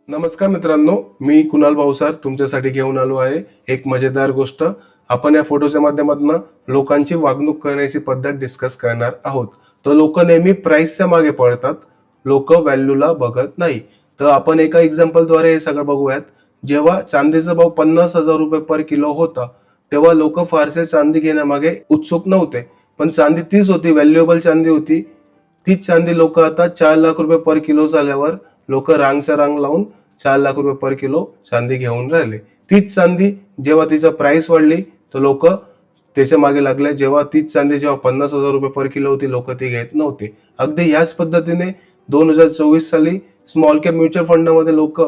नमस्कार मित्रांनो, मी कुणाल भाऊसार तुमच्यासाठी घेऊन आलो आहे एक मजेदार गोष्ट. आपण या फोटोच्या माध्यमातून लोकांची वागणूक करण्याची पद्धत डिस्कस करणार आहोत. तर लोक नेहमी प्राइसच्या मागे पळतात, लोक व्हॅल्यूला बघत नाही. तर आपण एका एक्झाम्पलद्वारे हे सगळं बघूयात. जेव्हा चांदीचा भाव 50,000 रुपये पर किलो होता, तेव्हा लोक फारसे चांदी घेण्यामागे उत्सुक नव्हते. पण चांदी तीच होती, व्हॅल्युएबल चांदी होती. तीच चांदी लोक आता 4 लाख रुपये पर किलो झाल्यावर लोक रांगच्या रांग लावून 4 लाख रुपये पर किलो चांदी घेऊन राहिले. तीच चांदी जेव्हा तिचं प्राइस वाढली तर लोक त्याच्या मागे लागले. जेव्हा तीच चांदी जेव्हा 50,000 रुपये पर किलो होती, लोक ती घेत नव्हते. अगदी ह्याच पद्धतीने 2024 साली स्मॉल कॅप म्युच्युअल फंडामध्ये लोक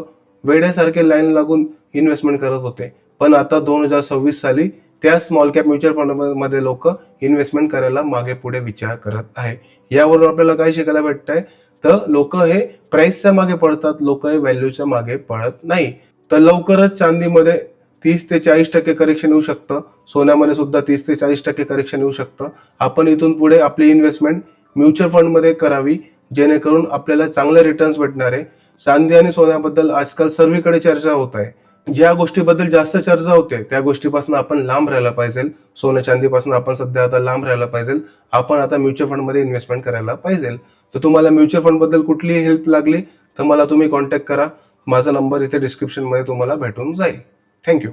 वेड्यासारखे लाईन लागून इन्व्हेस्टमेंट करत होते. पण आता 2026 साली त्या स्मॉल कॅप म्युच्युअल फंडमध्ये लोक इन्व्हेस्टमेंट करायला मागे पुढे विचार करत आहे. यावरून आपल्याला काय शिकायला भेटतंय, तर लोक हे प्राइसच्या मागे पडतात, लोक हे व्हॅल्यूच्या मागे पडत नाही. तर लवकरच चांदीमध्ये 30 ते 40% करेक्शन येऊ शकतं, सोन्यामध्ये सुद्धा 30 ते 40% करेक्शन येऊ शकतं. आपण इथून पुढे आपली इन्व्हेस्टमेंट म्युच्युअल फंडमध्ये करावी, जेणेकरून आपल्याला चांगले रिटर्न्स भेटणार आहे. चांदी आणि सोन्याबद्दल आजकाल सर्वीकडे चर्चा होत आहे. ज्या गोष्टीबद्दल जास्त चर्चा होते त्या गोष्टीपासून आपण लांब राहायला पाहिजे. सोनं चांदीपासून आपण सध्या आता लांब राहायला पाहिजे. आपण आता म्युच्युअल फंडमध्ये इन्व्हेस्टमेंट करायला पाहिजे. तर तुम्हाला म्युच्युअल फंड बद्दल कुठलीही हेल्प लागली तर मला तुम्ही कॉन्टॅक्ट करा. माझा नंबर इथे डिस्क्रिप्शन मध्ये तुम्हाला भेटून जाईल. थँक्यू.